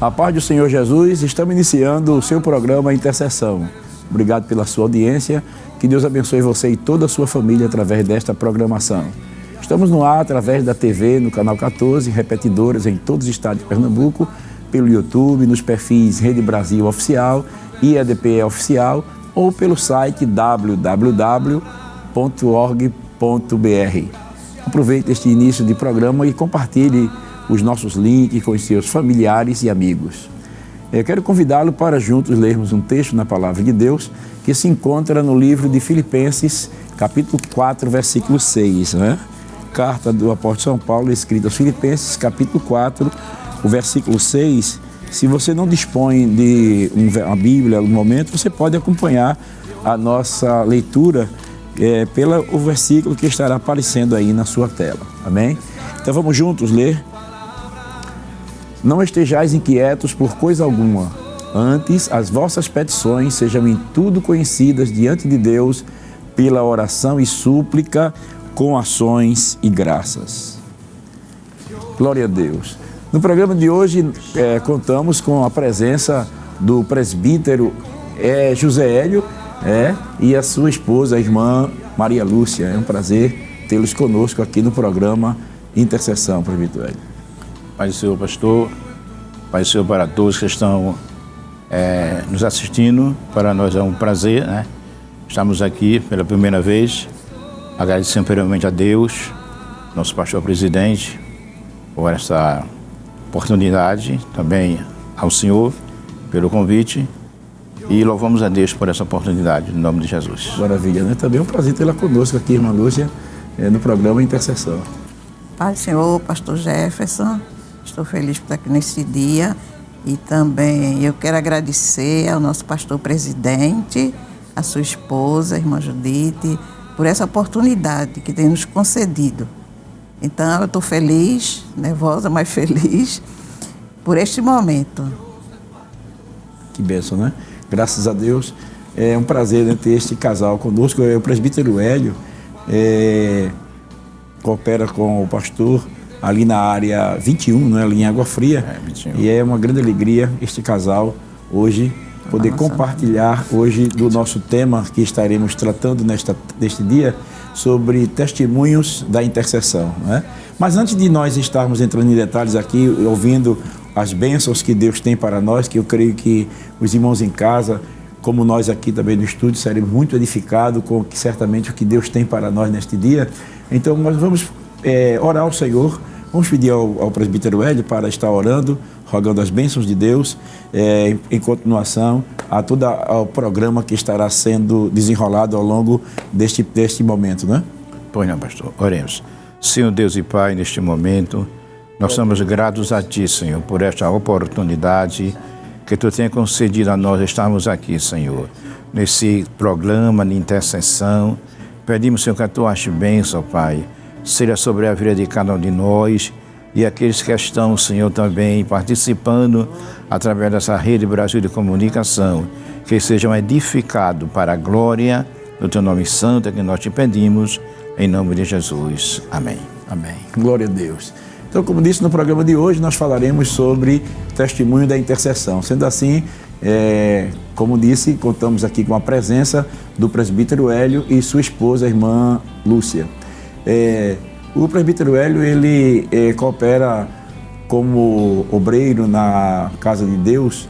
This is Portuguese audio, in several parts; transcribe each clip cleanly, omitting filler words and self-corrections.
A paz do Senhor Jesus, estamos iniciando o seu programa Intercessão. Obrigado pela sua audiência, que Deus abençoe você e toda a sua família através desta programação. Estamos no ar através da TV, no canal 14, repetidoras em todos os estados de Pernambuco, pelo YouTube, nos perfis Rede Brasil Oficial, IEDP Oficial ou pelo site www.org.br. Aproveite este início de programa e compartilhe os nossos links com os seus familiares e amigos. Eu quero convidá-lo para juntos lermos um texto na Palavra de Deus que se encontra no livro de Filipenses, capítulo 4, versículo 6, né? Carta do apóstolo São Paulo, escrita aos Filipenses, capítulo 4, o versículo 6. Se você não dispõe de uma Bíblia no momento, você pode acompanhar a nossa leitura pelo versículo que estará aparecendo aí na sua tela. Amém? Então vamos juntos ler. Não estejais inquietos por coisa alguma, antes as vossas petições sejam em tudo conhecidas diante de Deus pela oração e súplica com ações e graças. Glória a Deus. No programa de hoje contamos com a presença do presbítero José Hélio e a sua esposa, a irmã Maria Lúcia. É um prazer tê-los conosco aqui no programa Intercessão, presbítero Hélio. Pai do Senhor, pastor, Pai do Senhor para todos que estão nos assistindo. Para nós é um prazer, né? Estamos aqui pela primeira vez, agradecendo primeiramente a Deus, nosso pastor presidente, por essa oportunidade, também ao Senhor pelo convite e louvamos a Deus por essa oportunidade, em nome de Jesus. Maravilha, né? Também é um prazer tê-la conosco aqui, irmã Lúcia, no programa Intercessão. Pai do Senhor, pastor Jefferson, estou feliz por estar aqui nesse dia e também eu quero agradecer ao nosso pastor presidente, a sua esposa, a irmã Judite, por essa oportunidade que tem nos concedido. Então eu estou feliz, nervosa, mas feliz por este momento. Que bênção, né? Graças a Deus. É um prazer ter este casal conosco. O presbítero Hélio coopera com o pastor ali na área 21, né, ali em Água Fria. 21. E é uma grande alegria este casal hoje poder compartilhar hoje do nosso tema que estaremos tratando neste dia sobre testemunhos da intercessão, né? Mas antes de nós estarmos entrando em detalhes aqui, ouvindo as bênçãos que Deus tem para nós, que eu creio que os irmãos em casa, como nós aqui também no estúdio, seremos muito edificados com certamente o que Deus tem para nós neste dia. Então nós vamos orar ao Senhor, vamos pedir ao presbítero Hélio para estar orando, rogando as bênçãos de Deus, em continuação a todo o programa que estará sendo desenrolado ao longo deste momento, né? Pois não, pastor. Oremos. Senhor Deus e Pai, neste momento, nós somos gratos a Ti, Senhor, por esta oportunidade que Tu tem concedido a nós estarmos aqui, Senhor, nesse programa de intercessão. Pedimos, Senhor, que a Tua bênção, Pai, seja sobre a vida de cada um de nós e aqueles que estão, Senhor, também participando através dessa Rede Brasil de Comunicação, que sejam edificados para a glória do Teu nome santo, que nós Te pedimos, em nome de Jesus. Amém. Amém. Glória a Deus. Então, como disse no programa de hoje, nós falaremos sobre testemunho da intercessão. Sendo assim, como disse, contamos aqui com a presença do presbítero Hélio e sua esposa, a irmã Lúcia. O presbítero Hélio, ele coopera como obreiro na Casa de Deus,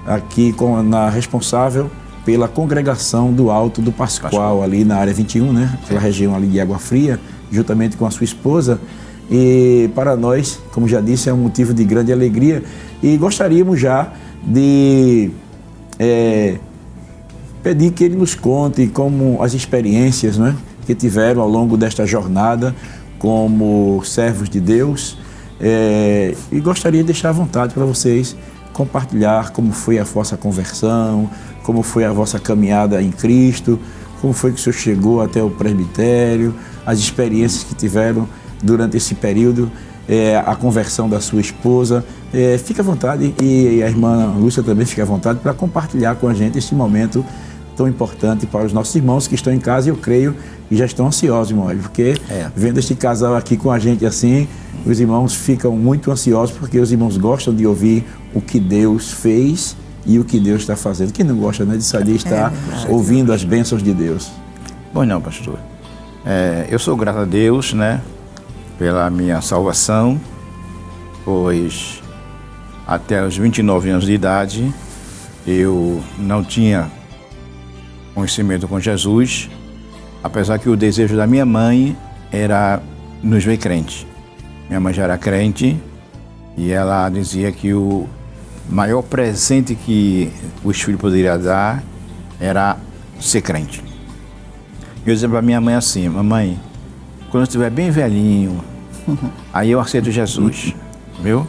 aqui na responsável pela congregação do Alto do Pascoal, ali na área 21, né? Aquela região ali de Água Fria, juntamente com a sua esposa. E para nós, como já disse, é um motivo de grande alegria e gostaríamos já de pedir que ele nos conte como as experiências, né, que tiveram ao longo desta jornada como servos de Deus, e gostaria de deixar à vontade para vocês compartilhar como foi a vossa conversão, como foi a vossa caminhada em Cristo, como foi que o senhor chegou até o presbitério, as experiências que tiveram durante esse período, a conversão da sua esposa. Fique à vontade, e a irmã Lúcia também fique à vontade para compartilhar com a gente este momento tão importante para os nossos irmãos que estão em casa, e eu creio que já estão ansiosos, irmão, porque vendo este casal aqui com a gente assim, os irmãos ficam muito ansiosos, porque os irmãos gostam de ouvir o que Deus fez e o que Deus está fazendo. Quem não gosta, né, de saber estar ouvindo as bênçãos de Deus? Bom, não, pastor. Eu sou grato a Deus, né, pela minha salvação, pois até os 29 anos de idade eu não tinha conhecimento com Jesus, apesar que o desejo da minha mãe era nos ver crente. Minha mãe já era crente e ela dizia que o maior presente que os filhos poderiam dar era ser crente. Eu dizia para minha mãe assim: mamãe, quando eu estiver bem velhinho, aí eu aceito Jesus, viu?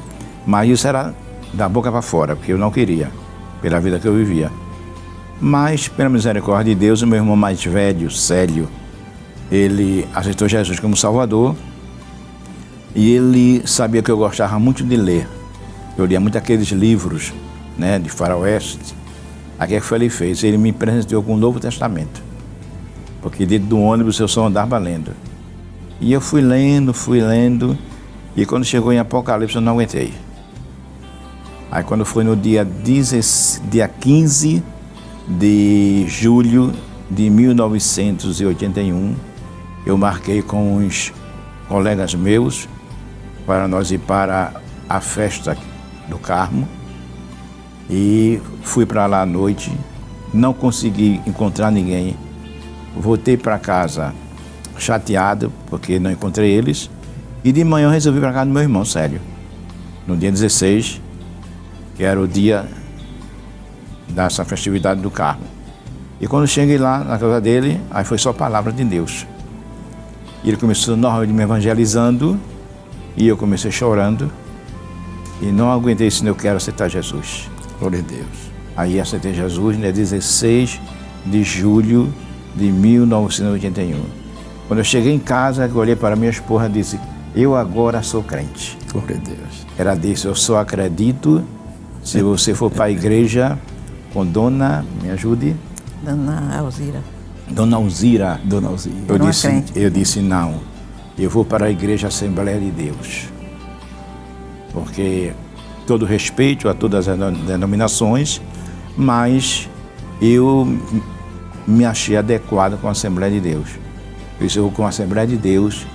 Mas isso era da boca para fora, porque eu não queria, pela vida que eu vivia. Mas, pela misericórdia de Deus, o meu irmão mais velho, Célio, ele aceitou Jesus como Salvador, e ele sabia que eu gostava muito de ler. Eu lia muito aqueles livros, né, de faroeste. Aí o que foi ele fez? Ele me presenteou com o Novo Testamento, porque dentro do ônibus eu só andava lendo. E eu fui lendo, e quando chegou em Apocalipse eu não aguentei. Aí quando foi no dia 15 de julho de 1981, eu marquei com uns colegas meus para nós ir para a festa do Carmo, e fui para lá à noite, não consegui encontrar ninguém, voltei para casa chateado porque não encontrei eles, e de manhã eu resolvi ir para casa do meu irmão Célio, no dia 16, que era o dia dessa festividade do Carmo. E quando cheguei lá na casa dele, aí foi só palavra de Deus. E ele começou normalmente me evangelizando, e eu comecei chorando, e não aguentei, senão eu quero aceitar Jesus. Glória a Deus. Aí aceitei Jesus, né, 16 de julho de 1981. Quando eu cheguei em casa, eu olhei para minha esposa e disse: eu agora sou crente. Glória a Deus. Ela disse: eu só acredito se você for para a igreja com Dona, me ajude? Dona Alzira. Dona Alzira. Dona Alzira. Eu disse não, eu vou para a igreja Assembleia de Deus. Porque todo respeito a todas as denominações, mas eu me achei adequado com a Assembleia de Deus. Eu disse: eu vou com a Assembleia de Deus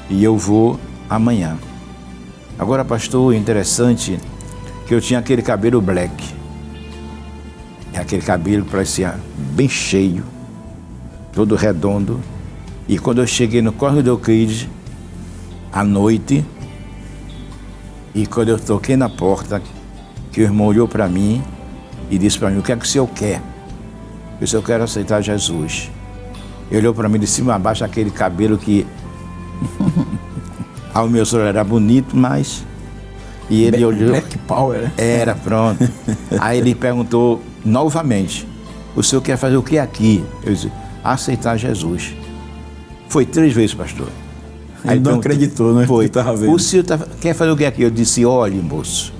e eu vou amanhã. Agora, pastor, interessante que eu tinha aquele cabelo black. Aquele cabelo parecia bem cheio, todo redondo. E quando eu cheguei no Córrego do Euclides, à noite, e quando eu toquei na porta, que o irmão olhou para mim e disse para mim: o que é que o senhor quer? Eu disse: eu quero aceitar Jesus. Ele olhou para mim de cima a baixo, aquele cabelo que ao meu senhor era bonito, mas... E ele olhou... Black Power. Era, pronto. Aí ele perguntou novamente: o senhor quer fazer o que aqui? Eu disse: aceitar Jesus. Foi 3 vezes, pastor. Aí ele não acreditou, né? Foi. Vendo. O senhor quer fazer o que aqui? Eu disse: olhe, moço,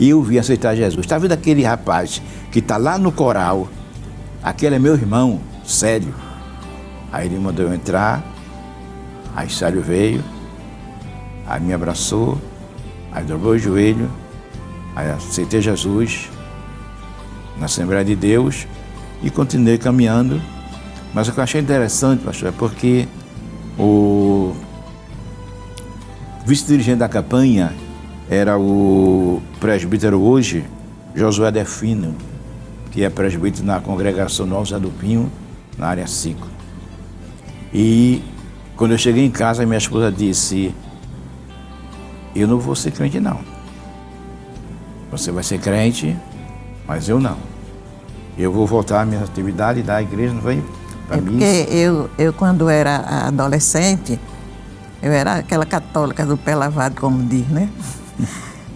eu vim aceitar Jesus. Está vendo aquele rapaz que está lá no coral? Aquele é meu irmão, Célio. Aí ele mandou eu entrar, aí Célio veio, aí me abraçou, aí dobrou o joelho, aí aceitei Jesus na Assembleia de Deus e continuei caminhando. Mas o que eu achei interessante, pastor, é porque o vice-dirigente da campanha era o presbítero hoje, Josué Defino, que é presbítero na congregação Nossa do Pinho, na área 5. E quando eu cheguei em casa, minha esposa disse: eu não vou ser crente não. Você vai ser crente, mas eu não. Eu vou voltar à minha atividade da igreja, não vai para mim. Porque eu quando era adolescente, eu era aquela católica do pé lavado, como diz, né?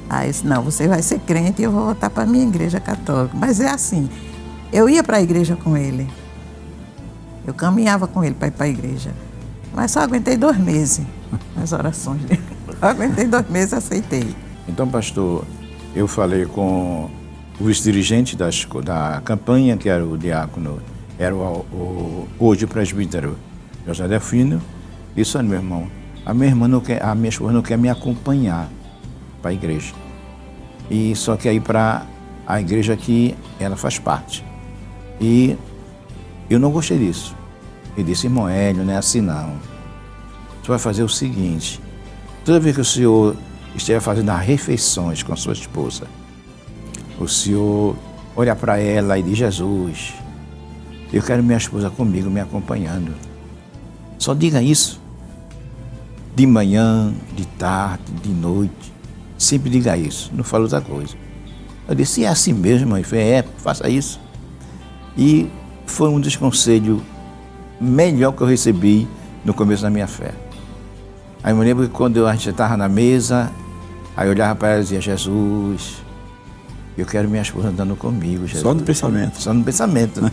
Aí eu disse: não, você vai ser crente e eu vou voltar para a minha igreja católica. Mas é assim, eu ia para a igreja com ele. Eu caminhava com ele para ir para a igreja. Mas só aguentei 2 meses as orações dele. Aguentei 2 meses e aceitei. Então, pastor, eu falei com o vice-dirigente da campanha, que era o diácono era hoje o presbítero José Delfino. Isso, meu irmão, a minha esposa não quer me acompanhar para a igreja. E só que aí para a igreja que ela faz parte. E eu não gostei disso. Ele disse: irmão Hélio, não é assim não. Você vai fazer o seguinte: toda vez que o senhor estiver fazendo as refeições com a sua esposa, o senhor olha para ela e diz: Jesus, eu quero minha esposa comigo, me acompanhando. Só diga isso. De manhã, de tarde, de noite. Sempre diga isso, não fala outra coisa. Eu disse: é assim mesmo, mãe? Faça isso. E foi um dos conselhos melhor que eu recebi no começo da minha fé. Aí eu me lembro que quando a gente estava na mesa, aí eu olhava para ela e dizia: Jesus, eu quero minha esposa andando comigo, Jesus. Só no pensamento. Só no pensamento.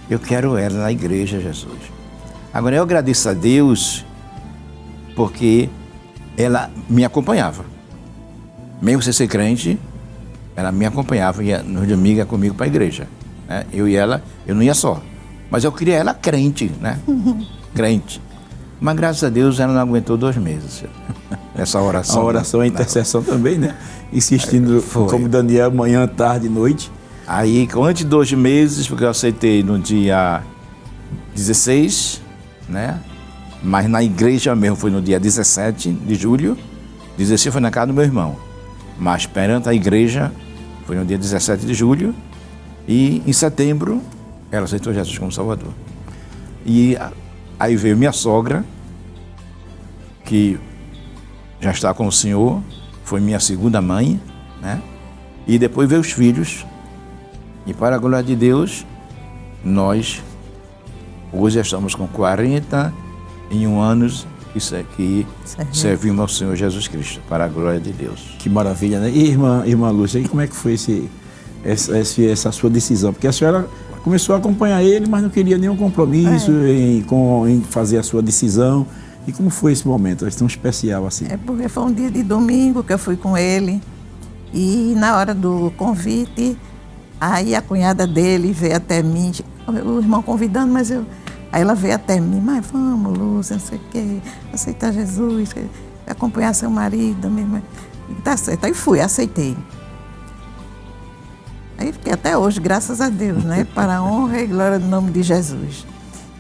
Eu quero ela na igreja, Jesus. Agora eu agradeço a Deus porque ela me acompanhava. Mesmo sem ser crente, ela me acompanhava, ia no domingo ia comigo para a igreja. Né? Eu e ela, eu não ia só. Mas eu queria ela crente, né? Crente. Mas graças a Deus ela não aguentou 2 meses. Essa oração. A oração, a intercessão também, né? Insistindo, como Daniel, manhã, tarde e noite. Aí, antes de 2 meses, porque eu aceitei no dia 16, né? Mas na igreja mesmo foi no dia 17 de julho. 16 foi na casa do meu irmão. Mas perante a igreja foi no dia 17 de julho. E em setembro ela aceitou Jesus como Salvador. E aí veio minha sogra, que já está com o Senhor, foi minha segunda mãe, né? E depois veio os filhos. E para a glória de Deus, nós hoje estamos com 41 anos que servimos ao Senhor Jesus Cristo, para a glória de Deus. Que maravilha, né? E irmã Lúcia, e como é que foi essa sua decisão? Porque a senhora começou a acompanhar ele, mas não queria nenhum compromisso em fazer a sua decisão. E como foi esse momento tão especial assim? É porque foi um dia de domingo que eu fui com ele. E na hora do convite, aí a cunhada dele veio até mim, o irmão convidando, mas aí ela veio até mim: mas vamos, Lúcia, não sei o quê, aceitar Jesus, acompanhar seu marido. Tá certo, aí fui, aceitei. Aí fiquei até hoje, graças a Deus, né? Para a honra e glória do nome de Jesus.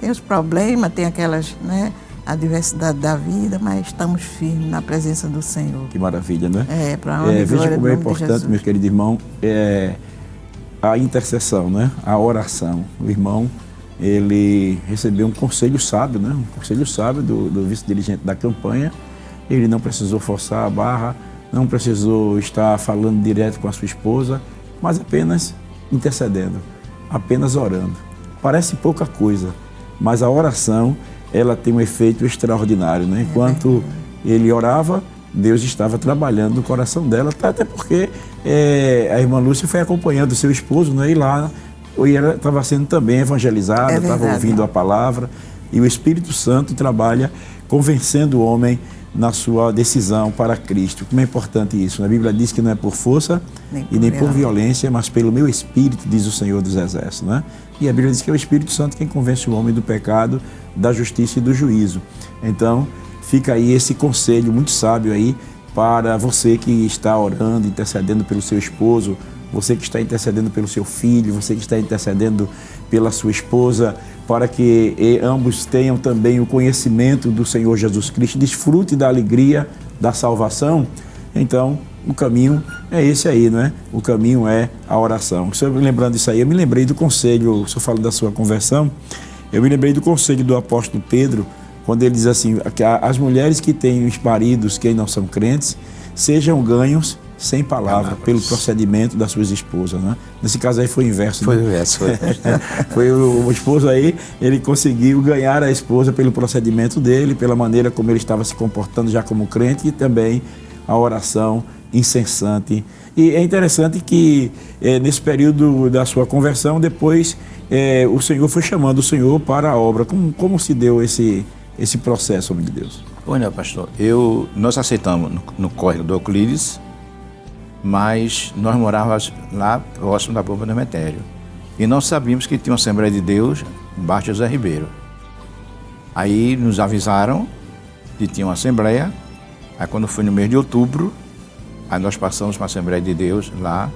Tem os problemas, tem aquelas, né? A diversidade da vida, mas estamos firmes na presença do Senhor. Que maravilha, né? Para a honra e glória do nome de Jesus. Veja como é importante, meu querido irmão, a intercessão, né? A oração. O irmão, ele recebeu um conselho sábio, né? Um conselho sábio do vice-dirigente da campanha. Ele não precisou forçar a barra, não precisou estar falando direto com a sua esposa, mas apenas intercedendo, apenas orando. Parece pouca coisa, mas a oração, ela tem um efeito extraordinário, né? Enquanto ele orava, Deus estava trabalhando no coração dela, até porque a irmã Lúcia foi acompanhando o seu esposo, né? E lá ela estava sendo também evangelizada, estava ouvindo a palavra, e o Espírito Santo trabalha convencendo o homem na sua decisão para Cristo. Como é importante isso, né? A Bíblia diz que não é por força nem por violência, mas pelo meu Espírito, diz o Senhor dos Exércitos, né? E a Bíblia diz que é o Espírito Santo quem convence o homem do pecado, da justiça e do juízo. Então, fica aí esse conselho muito sábio aí para você que está orando, intercedendo pelo seu esposo, você que está intercedendo pelo seu filho, você que está intercedendo pela sua esposa, para que ambos tenham também o conhecimento do Senhor Jesus Cristo, desfrute da alegria da salvação. Então, o caminho é esse aí, não é? O caminho é a oração. Se eu me lembrando disso aí, eu me lembrei do conselho, se eu falo da sua conversão, eu me lembrei do conselho do apóstolo Pedro, quando ele diz assim, que as mulheres que têm os maridos que não são crentes, sejam ganhos sem palavra, pelo procedimento das suas esposas, né? Nesse caso aí foi o inverso. Foi o inverso. Foi o esposo aí, ele conseguiu ganhar a esposa pelo procedimento dele, pela maneira como ele estava se comportando já como crente, e também a oração incessante. E é interessante que nesse período da sua conversão, depois o Senhor foi chamando o Senhor para a obra. Como se deu esse processo, homem de Deus? Olha, pastor, nós aceitamos no córrego do Euclides, mas nós morávamos lá próximo da bomba do Demetério. E nós sabíamos que tinha uma Assembleia de Deus embaixo de José Ribeiro. Aí nos avisaram que tinha uma Assembleia. Aí quando foi no mês de outubro, aí nós passamos para a Assembleia de Deus lá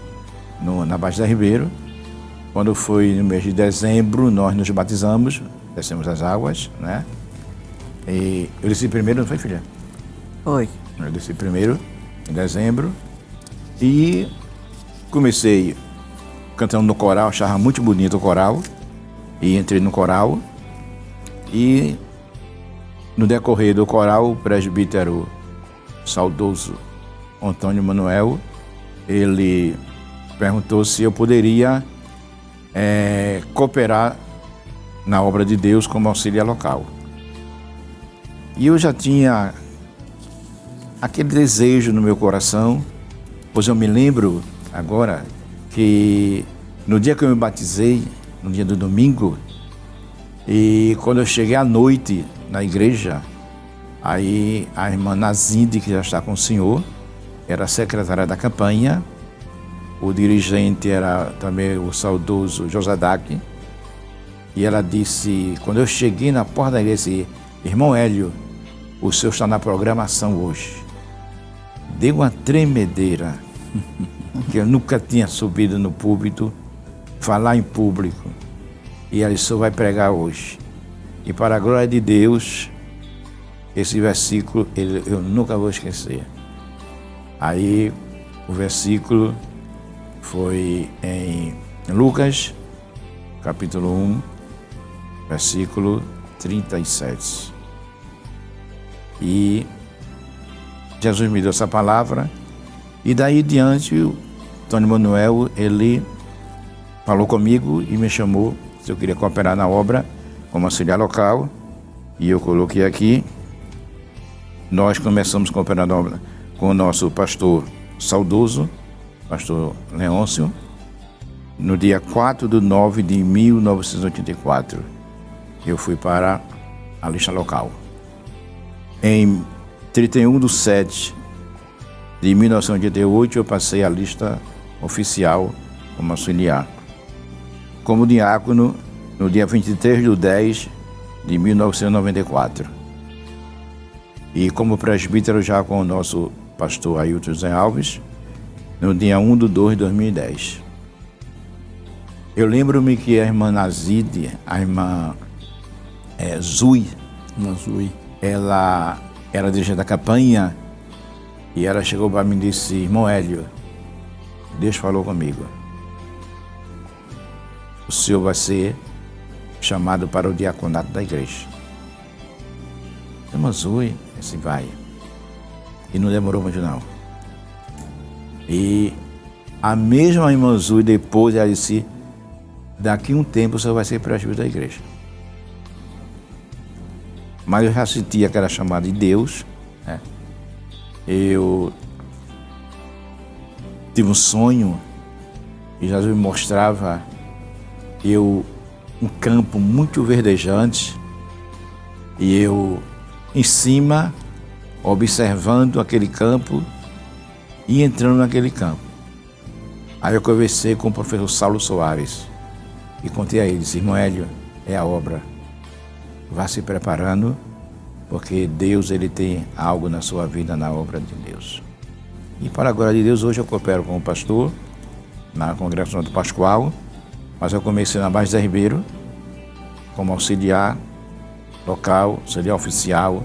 na Baixa José Ribeiro. Quando foi no mês de dezembro, nós nos batizamos, descemos as águas, né? E eu desci primeiro, não foi, filha? Foi. Eu desci primeiro, em dezembro, e comecei cantando no coral, achava muito bonito o coral, e entrei no coral, e no decorrer do coral, o presbítero saudoso Antônio Manuel, ele perguntou se eu poderia cooperar na obra de Deus como auxiliar local. E eu já tinha aquele desejo no meu coração, pois eu me lembro agora que no dia que eu me batizei, no dia do domingo, e quando eu cheguei à noite na igreja, aí a irmã Nazinde, que já está com o senhor, era secretária da campanha, o dirigente era também o saudoso Josadac, e ela disse, quando eu cheguei na porta da igreja, disse, irmão Hélio, o senhor está na programação hoje. Deu uma tremedeira, que eu nunca tinha subido no púlpito, falar em público. E ela disse, o senhor vai pregar hoje. E para a glória de Deus, esse versículo eu nunca vou esquecer. Aí o versículo foi em Lucas, capítulo 1, versículo 37. E Jesus me deu essa palavra, e daí diante o Antônio Manuel, ele falou comigo e me chamou se eu queria cooperar na obra como auxiliar local, e eu coloquei aqui. Nós começamos a cooperar na obra com o nosso pastor saudoso, pastor Leôncio, no dia 4/9/1984. Eu fui para a lista local. Em 31/7/1988, eu passei a lista oficial como auxiliar. Como diácono, no dia 23/10/1994. E como presbítero já com o nosso pastor Ailton José Alves, no dia 1/2/2010. Eu lembro-me que a irmã Nazide, a irmã Zui, ela era dirigente da campanha, e ela chegou para mim e disse, irmão Hélio, Deus falou comigo. O senhor vai ser chamado para o diaconato da igreja. Irmã Zui, assim vai. E não demorou muito não. E a mesma irmã Zui depois ela disse, daqui um tempo o senhor vai ser presbítero da igreja. Mas eu já senti aquela chamada de Deus, né? Eu tive um sonho e Jesus me mostrava um campo muito verdejante, e eu em cima observando aquele campo e entrando naquele campo. Aí eu conversei com o professor Saulo Soares e contei a ele, disse, irmão Hélio, é a obra. Vá se preparando, porque Deus ele tem algo na sua vida, na obra de Deus. E para a glória de Deus, hoje eu coopero como pastor na Congregação do Pascoal, mas eu comecei na Baixa José Ribeiro como auxiliar local, auxiliar oficial,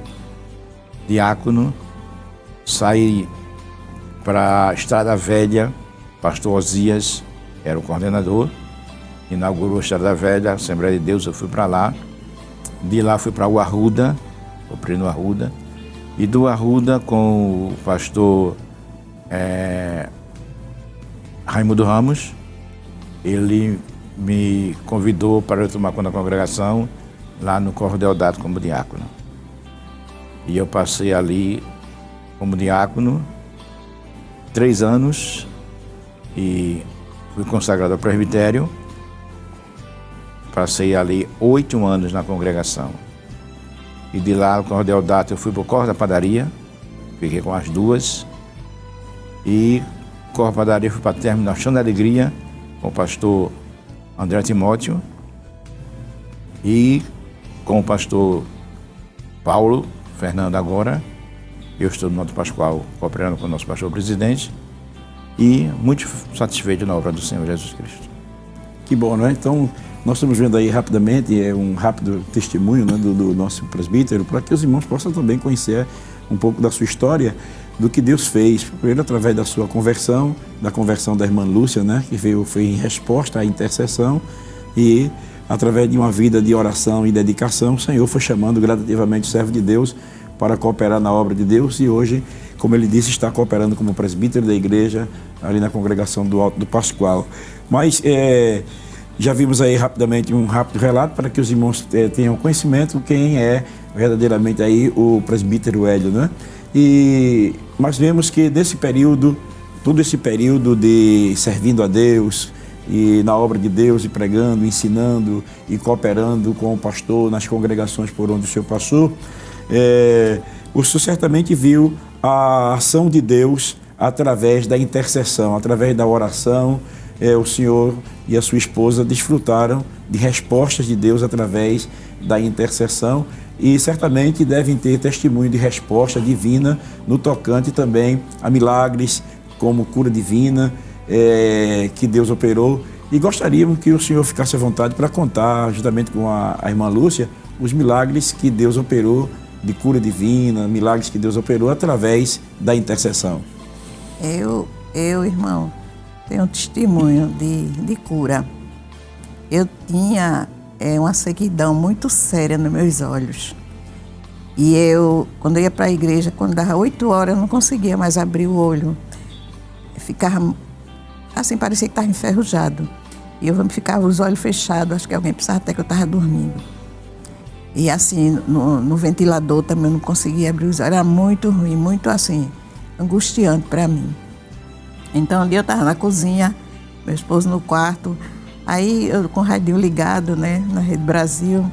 diácono, saí para a Estrada Velha, pastor Osias era o coordenador, inaugurou a Estrada Velha, Assembleia de Deus, eu fui para lá. De lá fui para o Arruda, comprei no Arruda, e do Arruda com o pastor Raimundo Ramos, ele me convidou para eu tomar conta da congregação lá no Corvo Deodato como diácono. E eu passei ali como diácono 3 anos e fui consagrado ao presbitério. Passei ali 8 anos na congregação. E de lá, no Corvo Deodato, eu fui para o Corvo da Padaria, fiquei com as 2. E Corvo da Padaria fui para a Terminação da Alegria, com o pastor André Timóteo, e com o pastor Paulo Fernando agora, eu estou no Noto Pascoal cooperando com o nosso pastor presidente e muito satisfeito na obra do Senhor Jesus Cristo. Que bom, não é? Então, nós estamos vendo aí rapidamente, um rápido testemunho, né, do nosso presbítero, para que os irmãos possam também conhecer um pouco da sua história, do que Deus fez, primeiro através da sua conversão, da conversão da irmã Lúcia, né, que foi em resposta à intercessão, e através de uma vida de oração e dedicação, o Senhor foi chamando gradativamente o servo de Deus para cooperar na obra de Deus, e hoje, como ele disse, está cooperando como presbítero da igreja, ali na congregação do Alto do Pascoal. Mas já vimos aí rapidamente um rápido relato para que os irmãos tenham conhecimento quem é verdadeiramente aí o presbítero Hélio, né? E nós vemos que desse período, todo esse período de servindo a Deus e na obra de Deus, e pregando, ensinando e cooperando com o pastor nas congregações por onde o senhor passou, o senhor certamente viu a ação de Deus através da intercessão, através da oração. O senhor e a sua esposa desfrutaram de respostas de Deus através da intercessão e certamente devem ter testemunho de resposta divina no tocante também a milagres como cura divina que Deus operou. E gostaríamos que o senhor ficasse à vontade para contar, juntamente com a irmã Lúcia, os milagres que Deus operou de cura divina, milagres que Deus operou através da intercessão. Irmão, tenho um testemunho de cura. Eu tinha uma sequidão muito séria nos meus olhos. E quando eu ia para a igreja, quando dava 8 horas, eu não conseguia mais abrir o olho. Eu ficava, assim, parecia que estava enferrujado. E eu ficava os olhos fechados, acho que alguém pensava até que eu estava dormindo. E assim, no ventilador também eu não conseguia abrir os olhos. Era muito ruim, muito assim, angustiante para mim. Então, um dia eu estava na cozinha, meu esposo no quarto, aí eu com o radinho ligado, né, na Rede Brasil,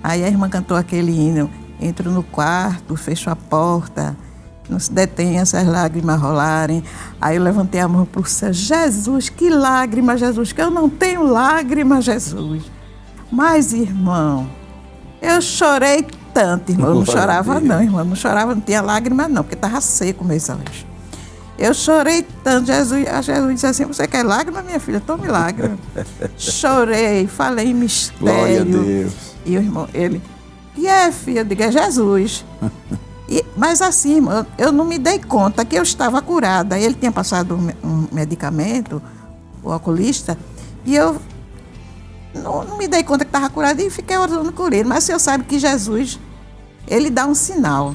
aí a irmã cantou aquele hino, entro no quarto, fecho a porta, não se detenha se as lágrimas rolarem. Aí eu levantei a mão para o céu, Jesus, que lágrima, Jesus, que eu não tenho lágrima, Jesus. Mas, irmão, eu chorei tanto, irmão, eu não chorava não, irmão, não chorava, não tinha lágrima não, porque estava seco meus olhos. Eu chorei tanto, Jesus disse assim, você quer lágrima, minha filha? Tome lágrima. Chorei, falei em mistério. Glória a Deus. E o irmão, ele, e é, filha? Eu digo, é Jesus. Mas assim, irmão, eu não me dei conta que eu estava curada. Ele tinha passado um medicamento, o oculista, e eu não me dei conta que estava curada e fiquei orando por ele. Mas o senhor sabe que Jesus, ele dá um sinal.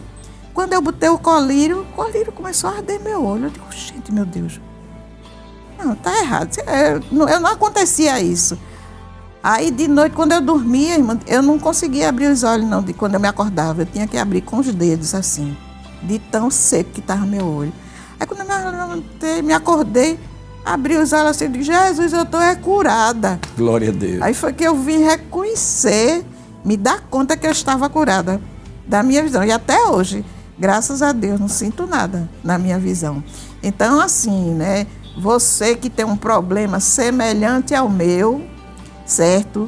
Quando eu botei o colírio começou a arder meu olho. Eu digo, gente, meu Deus. Não, tá errado. Eu não acontecia isso. Aí, de noite, quando eu dormia, irmã, eu não conseguia abrir os olhos, não, quando eu me acordava. Eu tinha que abrir com os dedos, assim, de tão seco que estava meu olho. Aí, quando eu me acordei, abri os olhos assim, e disse, Jesus, eu estou curada. Glória a Deus. Aí foi que eu vim reconhecer, me dar conta que eu estava curada da minha visão. E até hoje, graças a Deus, não sinto nada na minha visão. Então, assim, né, você que tem um problema semelhante ao meu, certo?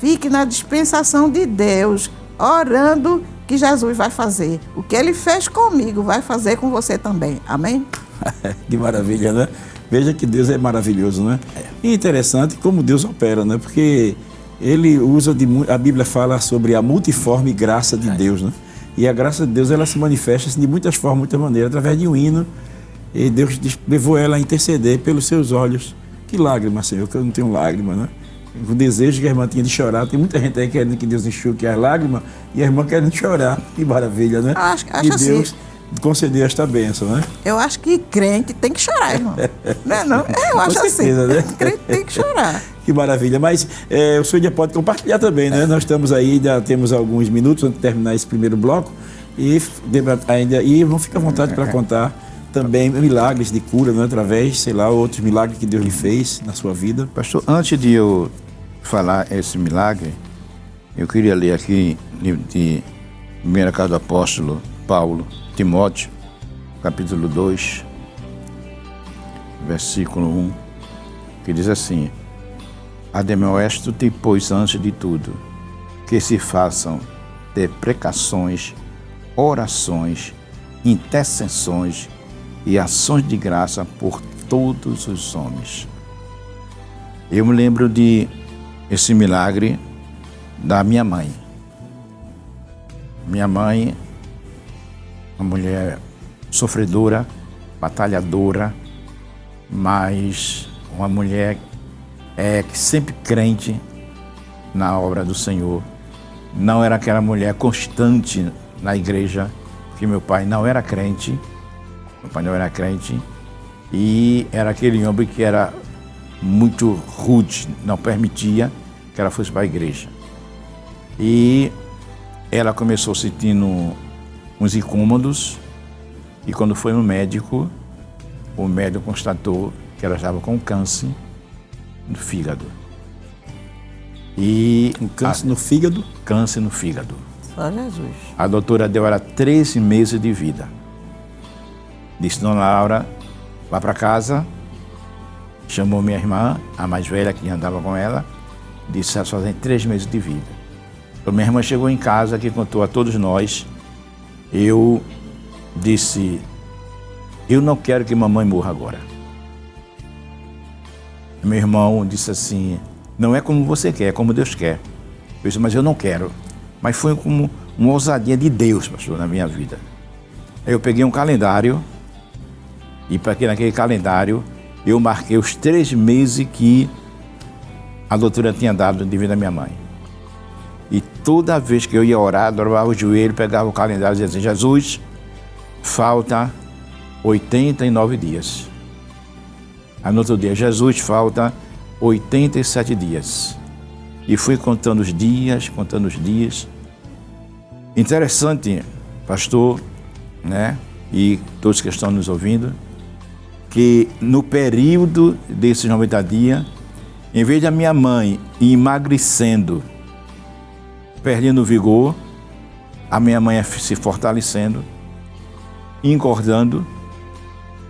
Fique na dispensação de Deus, orando que Jesus vai fazer. O que Ele fez comigo, vai fazer com você também. Amém? Que maravilha, né? Veja que Deus é maravilhoso, né? E interessante como Deus opera, né? Porque Ele usa a Bíblia fala sobre a multiforme graça de Deus, né? E a graça de Deus, ela se manifesta assim, de muitas formas, muitas maneiras, através de um hino. E Deus levou ela a interceder pelos seus olhos. Que lágrima, Senhor, que eu não tenho lágrima, né? O desejo que a irmã tinha de chorar. Tem muita gente aí querendo que Deus enxugue as lágrimas e a irmã querendo chorar. Que maravilha, né? Acho e Deus assim, concedeu esta bênção, né? Eu acho que crente tem que chorar, irmão. Não é não? Eu acho Com certeza, assim. Né? Crente tem que chorar. Que maravilha. Mas o senhor já pode compartilhar também, né? Nós estamos aí, já temos alguns minutos antes de terminar esse primeiro bloco e vão ficar à vontade para contar também milagres de cura, né? Através, sei lá, outros milagres que Deus lhe fez na sua vida. Pastor, antes de eu falar esse milagre, eu queria ler aqui de primeira carta do apóstolo Paulo, Timóteo, capítulo 2, versículo 1, que diz assim: Admoesto-te, pois, antes de tudo, que se façam deprecações, orações, intercessões e ações de graça por todos os homens. Eu me lembro de esse milagre da minha mãe. Minha mãe, uma mulher sofredora, batalhadora, mas uma mulher que sempre crente na obra do Senhor. Não era aquela mulher constante na igreja, porque meu pai não era crente. Meu pai não era crente e era aquele homem que era muito rude, não permitia que ela fosse para a igreja. E ela começou sentindo uns incômodos e quando foi no médico, o médico constatou que ela estava com câncer no fígado. E Um câncer no fígado? Câncer no fígado. Só Jesus. A doutora deu ela 13 meses de vida. Disse, dona Laura, vá para casa. Chamou minha irmã, a mais velha que andava com ela, disse, ela só tem 3 meses de vida. Então, minha irmã chegou em casa, que contou a todos nós. Eu disse, eu não quero que mamãe morra agora. Meu irmão disse assim, não é como você quer, é como Deus quer. Eu disse, mas eu não quero. Mas foi como uma ousadia de Deus, pastor, na minha vida. Aí eu peguei um calendário e naquele calendário eu marquei os 3 meses que a doutora tinha dado devido à minha mãe. E toda vez que eu ia orar, dobrava o joelho, pegava o calendário e dizia assim, Jesus, falta 89 dias. Aí no outro dia, Jesus, falta 87 dias. E fui contando os dias, Interessante, pastor, né? E todos que estão nos ouvindo, que no período desses 90 dias, em vez da minha mãe ir emagrecendo, perdendo vigor, a minha mãe se fortalecendo, engordando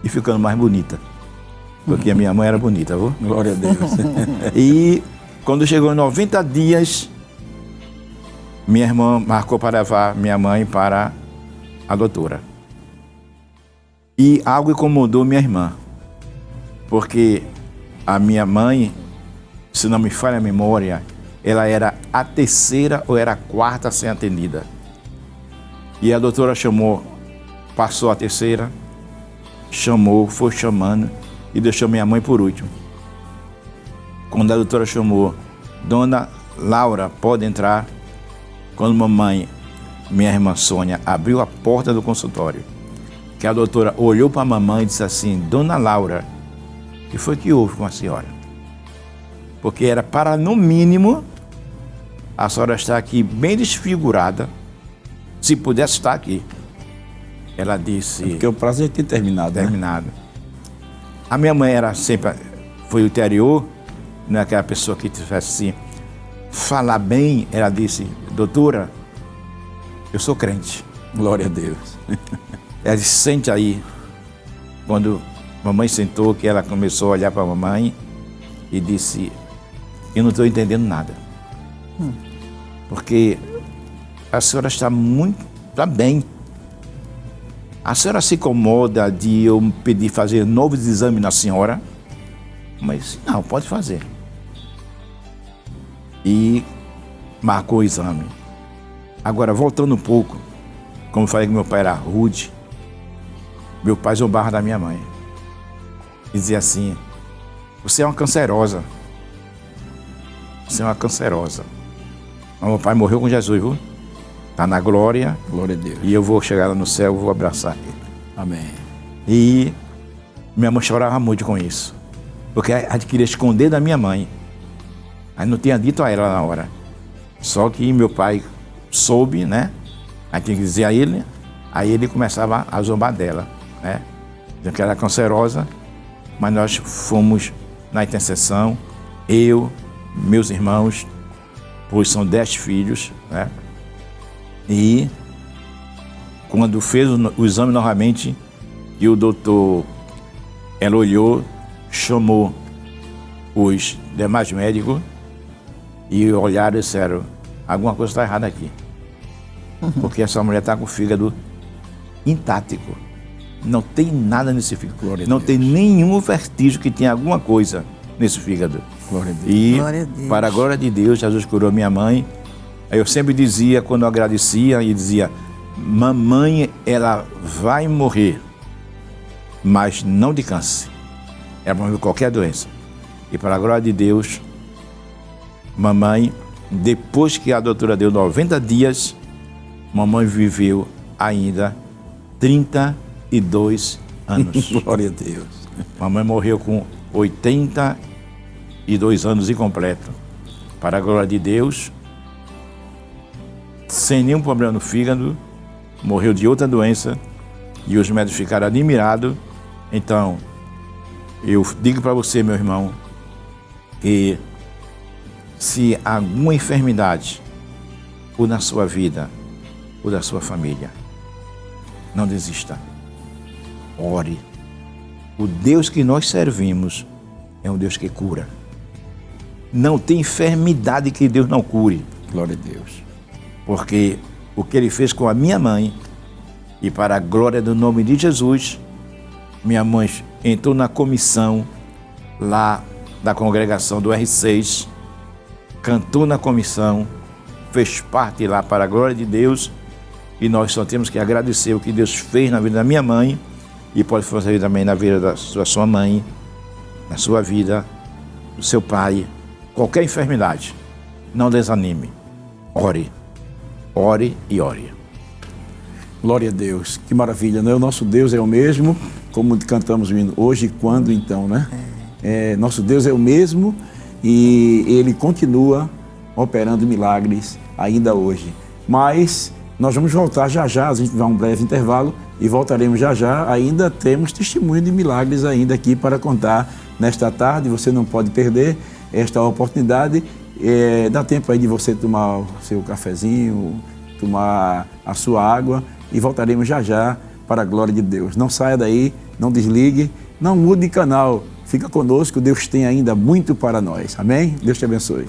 e ficando mais bonita. Porque a minha mãe era bonita, viu? Glória a Deus. E quando chegou 90 dias, minha irmã marcou para levar minha mãe para a doutora. E algo incomodou minha irmã, porque a minha mãe, se não me falha a memória, ela era a 3ª ou era a 4ª a ser atendida. E a doutora chamou, passou a 3ª, chamou, foi chamando e deixou minha mãe por último. Quando a doutora chamou, dona Laura, pode entrar. Quando minha irmã Sônia, abriu a porta do consultório, que a doutora olhou para a mamãe e disse assim, dona Laura, o que foi que houve com a senhora? Porque era para, no mínimo, a senhora estar aqui bem desfigurada, se pudesse estar aqui. Ela disse... Porque o prazo já tinha terminado. Terminado. Né? A minha mãe era sempre, foi o interior, não é aquela pessoa que tivesse assim, falar bem, ela disse, doutora, eu sou crente. Glória a Deus. Ela disse, sente aí. Quando a mamãe sentou, que ela começou a olhar para a mamãe e disse, eu não estou entendendo nada. Porque a senhora está bem. A senhora se incomoda de eu pedir fazer novos exames na senhora? Mas não, pode fazer. E marcou o exame. Agora, voltando um pouco, como eu falei que meu pai era rude, meu pai zombava da minha mãe. Dizia assim, você é uma cancerosa. Você é uma cancerosa. Mas meu pai morreu com Jesus, viu? Está na glória. Glória a Deus. E eu vou chegar lá no céu, vou abraçar ele. Amém. E minha mãe chorava muito com isso. Porque ela queria esconder da minha mãe. Aí não tinha dito a ela na hora. Só que meu pai soube, né? Aí tinha que dizer a ele. Aí ele começava a zombar dela, né? Dizendo que ela era cancerosa. Mas nós fomos na intercessão. Eu, meus irmãos, pois são 10 filhos, né? E quando fez o exame novamente, e o doutor, ela olhou, chamou os demais médicos E olharam e disseram, alguma coisa está errada aqui. Porque essa mulher está com o fígado intático. Não tem nada nesse fígado. Não tem nenhum vestígio que tenha alguma coisa nesse fígado. Glória a Deus. E, Glória a Deus. para a glória de Deus, Jesus curou minha mãe. Aí eu sempre dizia, quando eu agradecia, e dizia, mamãe, ela vai morrer, mas não de câncer. Ela vai morrer de qualquer doença. E para a glória de Deus, mamãe, depois que a doutora deu 90 dias, mamãe viveu ainda 32 anos. Glória a Deus. Mamãe morreu com 82 anos incompleto. Para a glória de Deus, sem nenhum problema no fígado, morreu de outra doença e os médicos ficaram admirados. Então, eu digo para você, meu irmão, que se alguma enfermidade ou na sua vida ou da sua família, não desista. Ore. O Deus que nós servimos é um Deus que cura. Não tem enfermidade que Deus não cure. Glória a Deus. Porque o que Ele fez com a minha mãe, e para a glória do nome de Jesus, minha mãe entrou na comissão lá da congregação do R6, cantou na comissão, fez parte lá para a glória de Deus, e nós só temos que agradecer o que Deus fez na vida da minha mãe, e pode fazer também na vida da sua mãe, na sua vida, do seu pai, qualquer enfermidade. Não desanime. Ore. Ore e ore. Glória a Deus. Que maravilha, né? O nosso Deus é o mesmo, como cantamos hoje, quando, então, né? Nosso Deus é o mesmo e Ele continua operando milagres ainda hoje. Mas nós vamos voltar já já, a gente vai a um breve intervalo e voltaremos já já. Ainda temos testemunho de milagres ainda aqui para contar nesta tarde. Você não pode perder esta oportunidade. Dá tempo aí de você tomar o seu cafezinho, tomar a sua água e voltaremos já já para a glória de Deus. Não saia daí, não desligue, não mude de canal. Fica conosco, Deus tem ainda muito para nós. Amém? Deus te abençoe.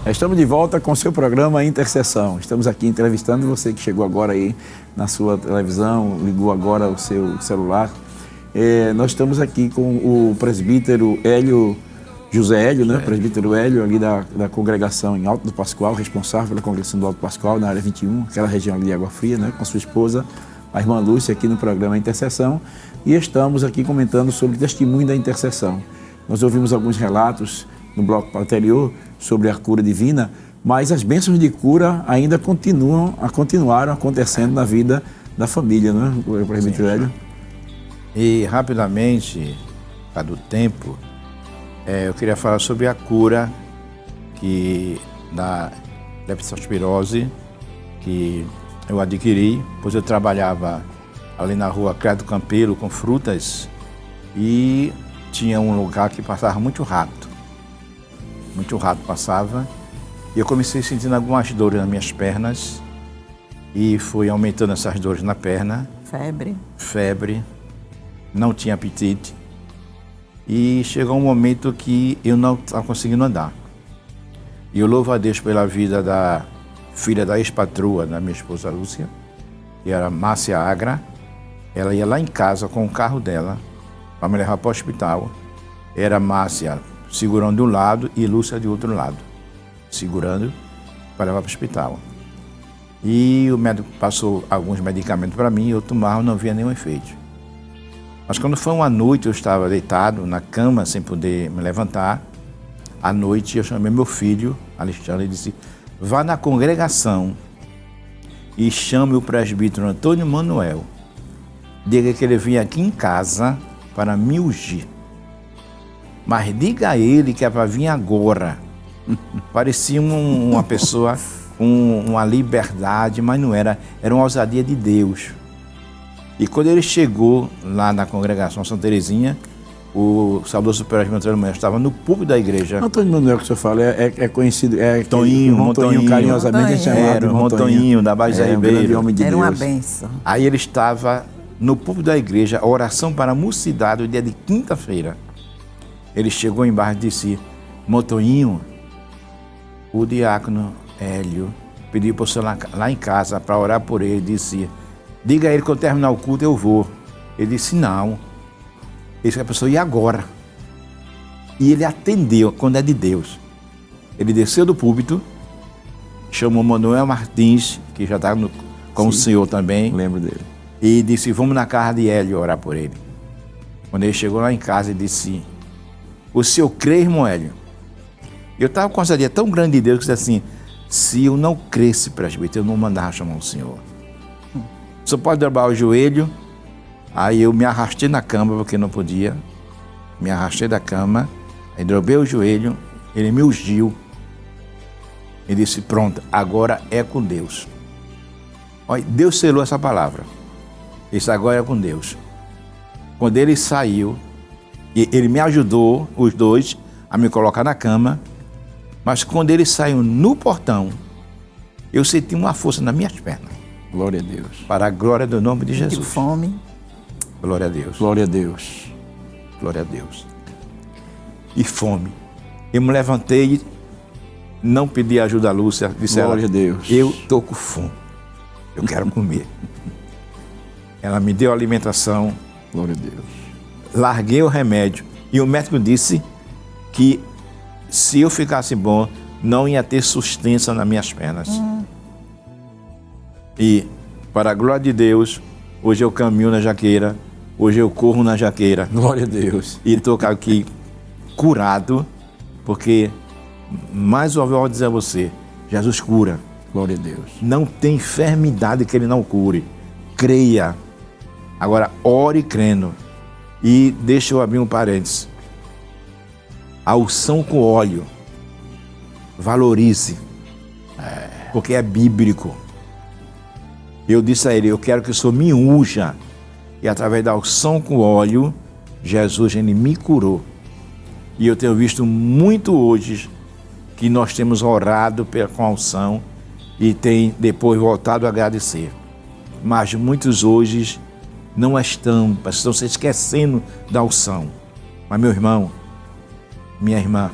Estamos de volta com o seu programa Intercessão. Estamos aqui entrevistando você que chegou agora aí na sua televisão, ligou agora o seu celular. Nós estamos aqui com o presbítero Hélio, José Hélio, né? Presbítero Hélio, ali da congregação em Alto do Pascoal, responsável pela congregação do Alto do Pascoal, na área 21, aquela região ali de Água Fria, né? Com sua esposa, a irmã Lúcia, aqui no programa Intercessão. E estamos aqui comentando sobre o testemunho da intercessão. Nós ouvimos alguns relatos no bloco anterior sobre a cura divina, mas as bênçãos de cura ainda continuaram acontecendo na vida da família, né, presbítero Hélio? E rapidamente, por causa do tempo, eu queria falar sobre a cura da leptospirose que eu adquiri, pois eu trabalhava ali na rua Credo Campelo com frutas e tinha um lugar que passava muito rato. Muito rato passava, e eu comecei sentindo algumas dores nas minhas pernas, e fui aumentando essas dores na perna. Febre, não tinha apetite, e chegou um momento que eu não estava conseguindo andar. E eu louvo a Deus pela vida da filha da ex-patroa da minha esposa Lúcia, que era Márcia Agra. Ela ia lá em casa com o carro dela, para me levar para o hospital. Era Márcia segurando de um lado e Lúcia de outro lado, segurando para levar para o hospital. E o médico passou alguns medicamentos para mim, eu tomava, não havia nenhum efeito. Mas quando foi uma noite, eu estava deitado na cama, sem poder me levantar. À noite, eu chamei meu filho, Alexandre, e disse, vá na congregação e chame o presbítero Antônio Manuel. Diga que ele vinha aqui em casa para me ungir. Mas diga a ele que é para vir agora. Parecia uma pessoa com uma liberdade, mas não era. Era uma ousadia de Deus. E quando ele chegou lá na congregação Santa Teresinha, o saudoso presbítero Antônio Manuel estava no púlpito da igreja. Antônio Manuel, que o senhor fala, é conhecido, Montoinho, carinhosamente é chamado era de o Montoinho da Baixa um Ribeiro. grande homem de Era Deus. uma benção. Aí ele estava no púlpito da igreja, a oração para a mocidade, o dia de quinta-feira. Ele chegou embaixo e disse: Montoinho, o diácono Hélio pediu para você lá em casa para orar por ele. Disse: diga a ele que quando terminar o culto eu vou. Ele disse: não. Ele disse a pessoa: e agora? E ele atendeu, quando é de Deus. Ele desceu do púlpito, chamou Manuel Martins, que já estava com o senhor também. Lembro dele. E disse: vamos na casa de Hélio orar por ele. Quando ele chegou lá em casa, ele disse: o senhor crê, irmão Hélio? Eu estava com uma ousadia tão grande de Deus que disse assim: se eu não cresce, presbítero, eu não mandava chamar o senhor. O senhor pode dobrar o joelho? Aí eu me arrastei na cama, porque não podia. Me arrastei da cama, aí dobrei o joelho, ele me ungiu. Ele disse: pronto, agora é com Deus. Olha, Deus selou essa palavra. Ele disse: agora é com Deus. Quando ele saiu, ele me ajudou, os dois, a me colocar na cama. Mas quando ele saiu no portão, eu senti uma força nas minhas pernas. Glória a Deus. Para a glória do nome de Jesus. Tive fome. Glória a Deus. Glória a Deus. Glória a Deus. E fome. Eu me levantei, não pedi ajuda a Lúcia. Disse: Glória ela, a Deus. eu estou com fome. Eu quero comer. Ela me deu alimentação. Glória a Deus. Larguei o remédio. E o médico disse que se eu ficasse bom, não ia ter sustância nas minhas pernas. E, para a glória de Deus, hoje eu caminho na Jaqueira, hoje eu corro na Jaqueira. Glória a Deus. E estou aqui curado, porque, mais uma vez eu vou dizer a você, Jesus cura. Glória a Deus. Não tem enfermidade que Ele não cure. Creia. Agora, ore crendo. E deixa eu abrir um parênteses. A unção com óleo, valorize, porque é bíblico. Eu disse a ele: eu quero que o Senhor me unja. E através da unção com óleo, Jesus, Ele me curou. E eu tenho visto muito hoje que nós temos orado com a unção e tem depois voltado a agradecer. Mas muitos hoje não estão se esquecendo da unção. Mas, meu irmão, minha irmã,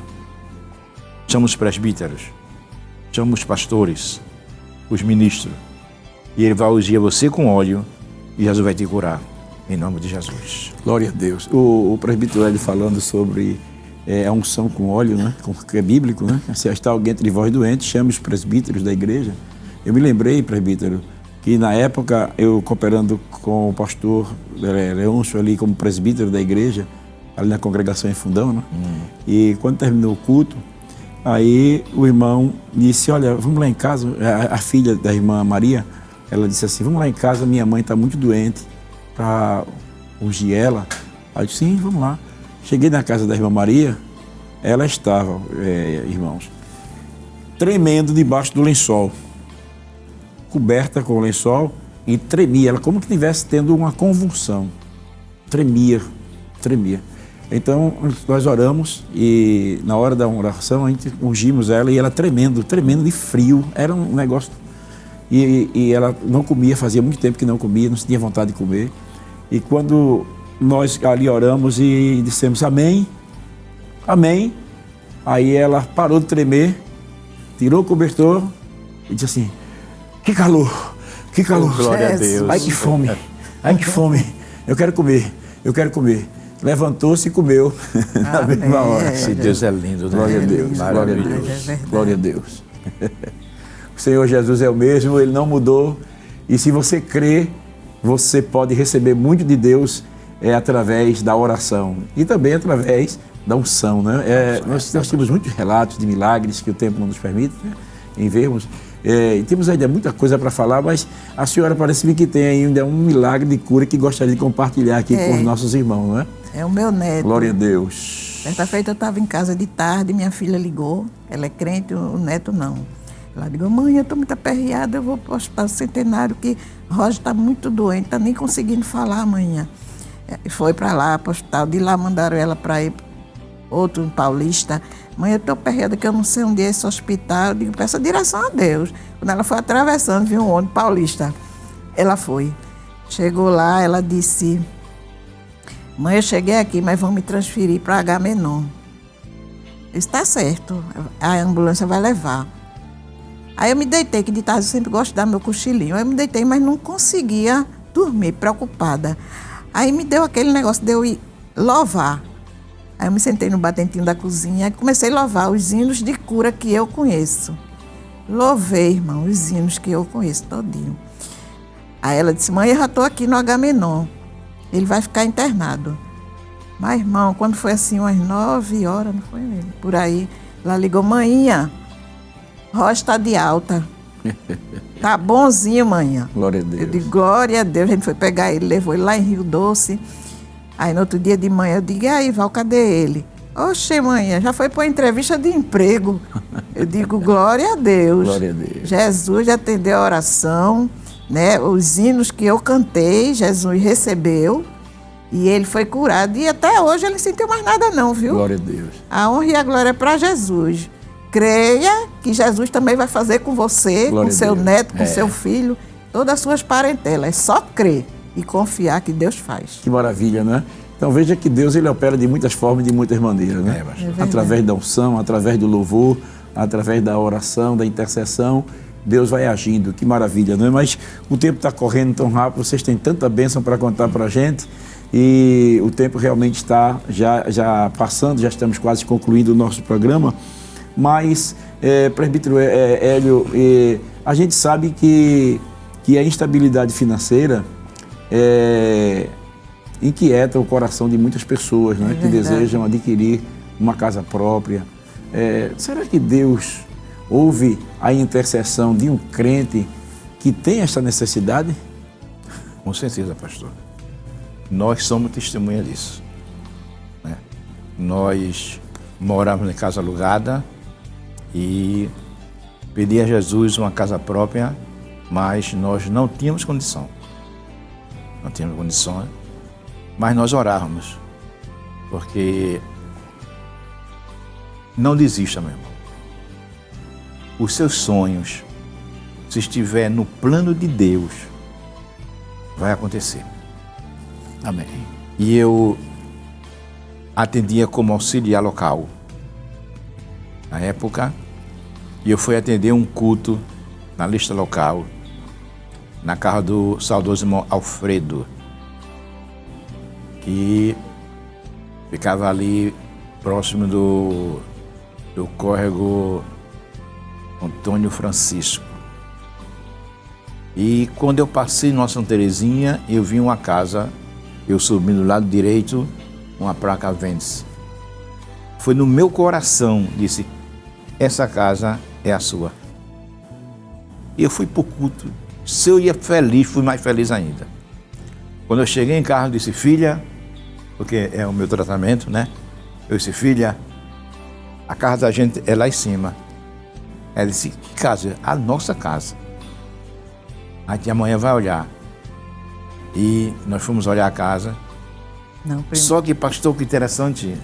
chama os presbíteros, chama os pastores, os ministros, e ele vai ungir você com óleo e Jesus vai te curar, em nome de Jesus. Glória a Deus. O presbítero Hélio falando sobre a unção com óleo, né? Que é bíblico, né? Se está alguém entre vós doente, chame os presbíteros da igreja. Eu me lembrei, presbítero, que na época eu cooperando com o pastor Leôncio ali como presbítero da igreja, ali na congregação em Fundão, né? E quando terminou o culto, aí o irmão disse: olha, vamos lá em casa. A filha da irmã Maria, ela disse assim: vamos lá em casa, minha mãe está muito doente, para ungir ela. Aí eu disse: sim, vamos lá. Cheguei na casa da irmã Maria, ela estava, irmãos, tremendo debaixo do lençol, coberta com o lençol, e tremia, ela como que estivesse tendo uma convulsão, tremia. Então, nós oramos e na hora da oração a gente ungimos ela e ela tremendo de frio, era um negócio. E ela não comia, fazia muito tempo que não comia, não tinha vontade de comer. E quando nós ali oramos e dissemos amém, amém, aí ela parou de tremer, tirou o cobertor e disse assim: que calor, Glória a Deus. Ai que fome, eu quero comer. Levantou-se e comeu na mesma hora. Esse Deus é lindo, né? Glória a Deus, glória a Deus, verdade. glória a Deus. O Senhor Jesus é o mesmo, Ele não mudou. E se você crê, você pode receber muito de Deus através da oração e também através da unção, né? Nós temos muitos relatos de milagres que o tempo não nos permite, né, em vermos. Temos ainda muita coisa para falar, mas a senhora parece-me que tem ainda um milagre de cura que gostaria de compartilhar aqui com os nossos irmãos, não é? É o meu neto. Glória a Deus. Certa feita eu estava em casa de tarde, minha filha ligou, ela é crente, o neto não. Ela ligou: mãe, eu estou muito aperreada, eu vou para o Hospital Centenário, que Roger está muito doente, está nem conseguindo falar amanhã. Foi para lá, para o hospital. De lá mandaram ela para ir outro Paulista. Mãe, eu estou perreda que eu não sei onde é esse hospital. Eu digo, peça direção a Deus. Quando ela foi atravessando, viu um ônibus Paulista. Ela foi. Chegou lá, ela disse, mãe, eu cheguei aqui, mas vão me transferir para Agamenon. Está certo, a ambulância vai levar. Aí eu me deitei, que de tarde eu sempre gosto de dar meu cochilinho. Aí eu me deitei, mas não conseguia dormir, preocupada. Aí me deu aquele negócio de eu ir louvar. Aí eu me sentei no batentinho da cozinha e comecei a louvar os hinos de cura que eu conheço. Louvei, irmão, os hinos que eu conheço todinho. Aí ela disse, mãe, eu já estou aqui no Agamenon. Ele vai ficar internado. Mas, irmão, quando foi assim, umas 9 horas, não foi ele? Por aí, ela ligou, manhinha, Rocha está de alta. Tá bonzinho, manhã. Glória a Deus. Eu digo, glória a Deus. A gente foi pegar ele, levou ele lá em Rio Doce. Aí, no outro dia de manhã, eu digo, e aí, Val, cadê ele? Oxe, manhã, já foi para entrevista de emprego. Eu digo, glória a Deus. Glória a Deus. Jesus atendeu a oração, né? Os hinos que eu cantei, Jesus recebeu. E ele foi curado. E até hoje ele não sentiu mais nada não, viu? Glória a Deus. A honra e a glória é para Jesus. Creia que Jesus também vai fazer com você, Glória com a seu Deus. neto, com seu filho, todas as suas parentelas. É só crer e confiar que Deus faz. Que maravilha, né? Então veja que Deus ele opera de muitas formas, de muitas maneiras, né? Através da unção, através do louvor, através da oração, da intercessão, Deus vai agindo. Que maravilha, não é? Mas o tempo está correndo tão rápido, vocês têm tanta bênção para contar para a gente. E o tempo realmente está já passando, já estamos quase concluindo o nosso programa. Mas, presbítero Hélio, a gente sabe que a instabilidade financeira inquieta o coração de muitas pessoas, né, que desejam adquirir uma casa própria. Será que Deus ouve a intercessão de um crente que tem essa necessidade? Com certeza, pastor. Nós somos testemunha disso, né? Nós moramos em casa alugada e pedi a Jesus uma casa própria, mas nós não tínhamos condição. Não tínhamos condições, mas nós orávamos, porque não desista, meu irmão. Os seus sonhos, se estiver no plano de Deus, vai acontecer. Amém. E eu atendia como auxiliar local. Na época, e eu fui atender um culto na lista local, na casa do saudoso irmão Alfredo, que ficava ali próximo do córrego Antônio Francisco. E quando eu passei em Nossa Terezinha, eu vi uma casa. Eu subi do lado direito, uma placa vende-se. Foi no meu coração, disse, essa casa é a sua. E eu fui para o culto. Se eu ia feliz, fui mais feliz ainda. Quando eu cheguei em casa, eu disse, filha, porque é o meu tratamento, né? Eu disse, filha, a casa da gente é lá em cima. Ela disse, que casa? A nossa casa. A tia amanhã vai olhar. E nós fomos olhar a casa. Não, Só que, pastor, que interessante.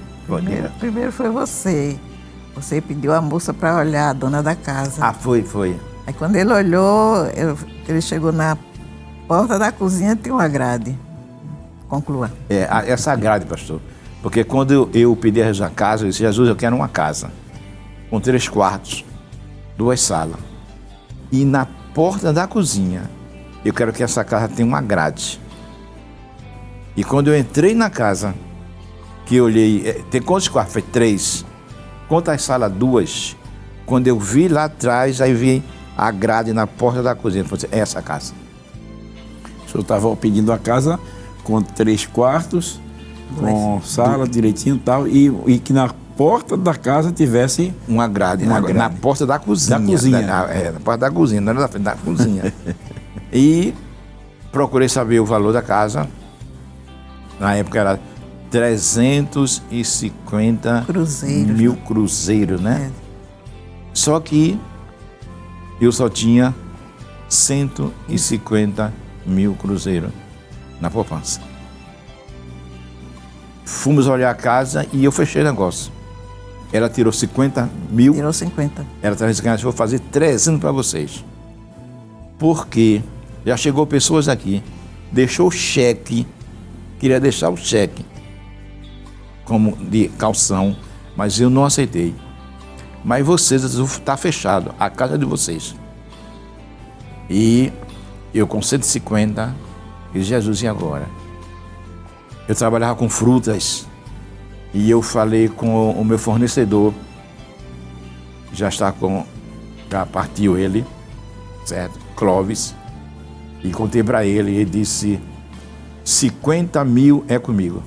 Primeiro foi você. Você pediu a moça para olhar, a dona da casa. Ah, foi. Aí quando ele olhou, ele chegou na porta da cozinha, tem uma grade. Conclua. Essa grade, pastor. Porque quando eu pedi a Jesus a casa, eu disse, Jesus, eu quero uma casa com 3 quartos, 2 salas. E na porta da cozinha, eu quero que essa casa tenha uma grade. E quando eu entrei na casa, que eu olhei, tem quantos quartos? Foi 3. Quantas salas? 2. Quando eu vi lá atrás, aí vi a grade na porta da cozinha. Eu falei, é essa casa. O senhor estava pedindo a casa com 3 quartos, com sala direitinho e tal, e que na porta da casa tivesse uma grade. Na porta da cozinha. Da cozinha. Na porta da cozinha, não era da frente, da cozinha. E procurei saber o valor da casa. Na época era 350 mil cruzeiros, né? Só que eu só tinha 150 mil cruzeiros na poupança. fomos olhar a casa e eu fechei o negócio. Ela tirou 50 mil. Tirou 50. Ela está dizendo que vou fazer 300 para vocês. Porque já chegou pessoas aqui, deixou o cheque, queria deixar o cheque como de calção, mas eu não aceitei. Mas vocês, está fechado, a casa de vocês. E eu com 150, e Jesus, e agora? Eu trabalhava com frutas e eu falei com o meu fornecedor, já partiu ele, certo? Clóvis, e contei para ele, ele disse, 50 mil é comigo.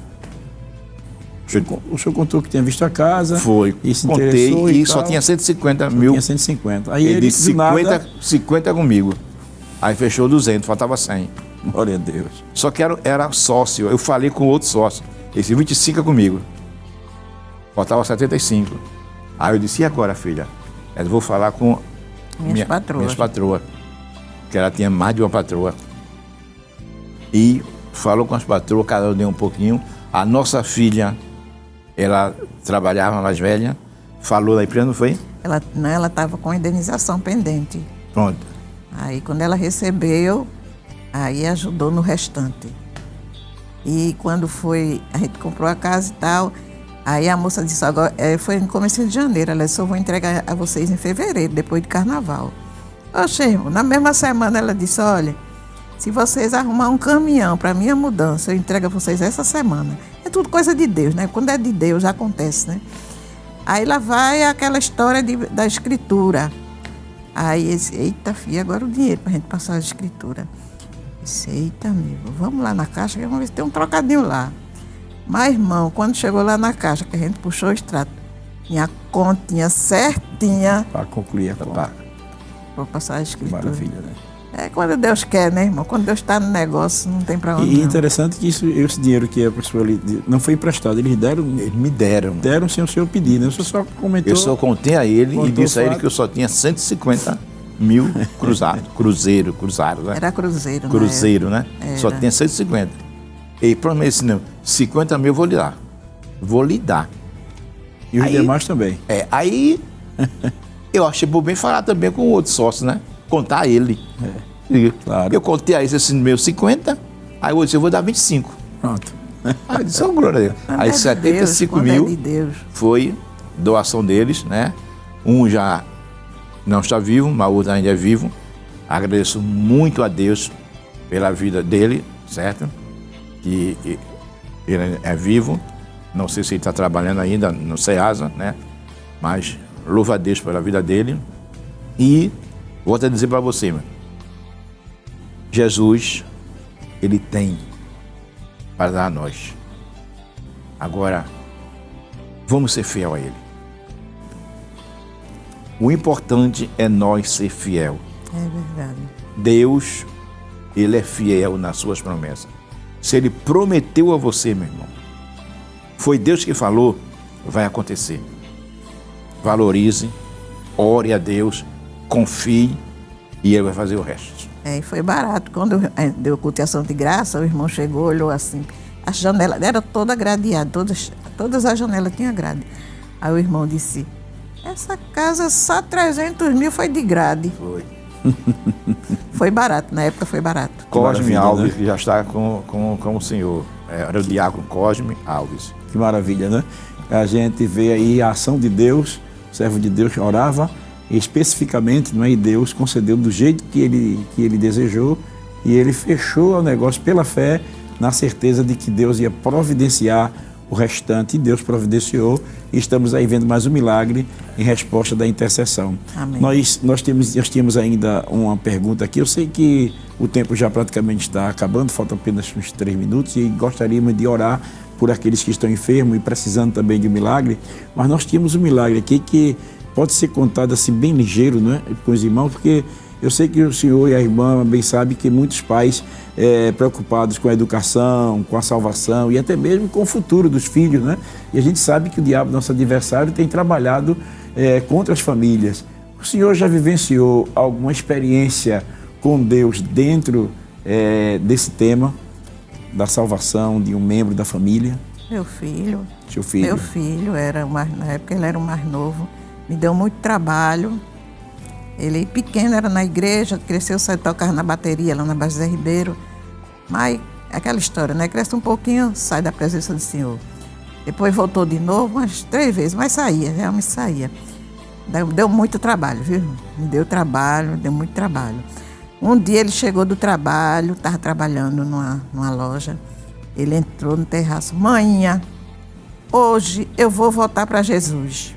O senhor contou que tinha visto a casa. Foi, e se contei interessou e só tinha 150 mil. Tinha 150. Aí ele disse 50, 50 comigo. Aí fechou 200, faltava 100. Glória a Deus. Só que era sócio, eu falei com outro sócio. Esse 25 é comigo. Faltava 75. Aí eu disse, e agora, filha? Eu vou falar com minhas patroas. Que ela tinha mais de uma patroa. E falou com as patroas, cada um deu um pouquinho. A nossa filha, ela trabalhava mais velha, falou da empresa, não foi? Ela estava com indenização pendente. Pronto. Aí quando ela recebeu, aí ajudou no restante. E quando a gente comprou a casa e tal, aí a moça disse, agora, foi no começo de janeiro, ela disse, eu vou entregar a vocês em fevereiro, depois de carnaval. Oxe, irmão, na mesma semana ela disse, olha, se vocês arrumar um caminhão para minha mudança, eu entrego a vocês essa semana. É tudo coisa de Deus, né? Quando é de Deus, já acontece, né? Aí lá vai aquela história da escritura. Aí esse, eita filha, agora o dinheiro pra gente passar a escritura. Disse, eita amigo, vamos lá na caixa, vamos ver se tem um trocadinho lá. Mas irmão, quando chegou lá na caixa, que a gente puxou o extrato, tinha a continha certinha. Para concluir a conta. Para passar a escritura. Maravilha, né? É quando Deus quer, né, irmão? Quando Deus está no negócio, não tem para onde. E interessante que esse dinheiro que a pessoa ali não foi emprestado, eles deram. Eles me deram. Deram sem o senhor pedir, né? O senhor só comentou. Eu só contei a ele e disse a ele que eu só tinha 150 mil cruzado, né? Era cruzeiro, né? Cruzeiro, né? Era. Só tinha 150. E prometi assim, não, 50 mil eu vou lhe dar. Vou lhe dar. E os demais também. Aí eu achei por bem falar também com o outro sócio, né? Contar a ele. Claro. Eu contei a esse meu 50, aí eu disse, eu vou dar 25. Pronto. Aí eu disse, glória a Deus. Aí 75 mil foi doação deles, né? Um já não está vivo, mas o outro ainda é vivo. Agradeço muito a Deus pela vida dele, certo? Que ele é vivo. Não sei se ele está trabalhando ainda no Ceasa, né? Mas louvo a Deus pela vida dele. E vou até dizer para você, meu, Jesus, ele tem para dar a nós. Agora, vamos ser fiel a ele. O importante é nós ser fiel. É verdade. Deus, ele é fiel nas suas promessas. Se ele prometeu a você, meu irmão, foi Deus que falou, vai acontecer. Valorize, ore a Deus, confie e ele vai fazer o resto. E foi barato. Quando deu cultiação de graça, o irmão chegou, olhou assim, a janela era toda gradeada, todas as janelas tinham grade. Aí o irmão disse, essa casa só 300 mil foi de grade. Foi. Foi barato, na época foi barato. Cosme Alves, né? Que já está com o senhor. Era o diácono Cosme Alves. Que maravilha, né? A gente vê aí a ação de Deus, o servo de Deus orava, especificamente, não é? E Deus concedeu do jeito que ele desejou, e ele fechou o negócio pela fé, na certeza de que Deus ia providenciar o restante, e Deus providenciou, e estamos aí vendo mais um milagre em resposta da intercessão. Amém. Nós tínhamos ainda uma pergunta aqui, eu sei que o tempo já praticamente está acabando, faltam apenas uns 3 minutos, e gostaríamos de orar por aqueles que estão enfermos e precisando também de um milagre, mas nós tínhamos um milagre aqui que pode ser contado assim bem ligeiro, né, com os irmãos, porque eu sei que o senhor e a irmã bem sabem que muitos pais preocupados com a educação, com a salvação e até mesmo com o futuro dos filhos, né? E a gente sabe que o diabo, nosso adversário, tem trabalhado contra as famílias. O senhor já vivenciou alguma experiência com Deus dentro desse tema? da salvação de um membro da família? Meu filho. Seu filho? Meu filho, na época ele era o mais novo. Me deu muito trabalho. Ele pequeno, era na igreja, cresceu, saiu tocar na bateria lá na Base Zé Ribeiro. Mas aquela história, né? Cresce um pouquinho, sai da presença do Senhor. Depois voltou de novo, umas 3 vezes, mas saía, realmente saía. Deu muito trabalho, viu? Me deu muito trabalho. Um dia ele chegou do trabalho, estava trabalhando numa loja. Ele entrou no terraço. Mãe, hoje eu vou voltar para Jesus.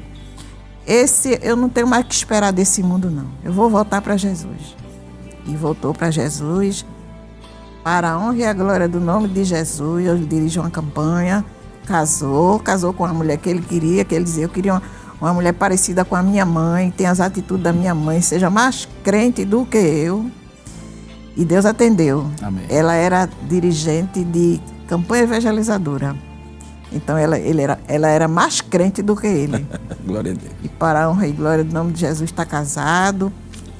Eu não tenho mais que esperar desse mundo, não. Eu vou voltar para Jesus. E voltou para Jesus. Para a honra e a glória do nome de Jesus, eu dirigi uma campanha. Casou com uma mulher que ele queria, que ele dizia, eu queria uma mulher parecida com a minha mãe, tenha as atitudes da minha mãe, seja mais crente do que eu. E Deus atendeu. Amém. Ela era dirigente de campanha evangelizadora. Então ela era mais crente do que ele. Glória a Deus. E para a honra e glória do nome de Jesus está casado,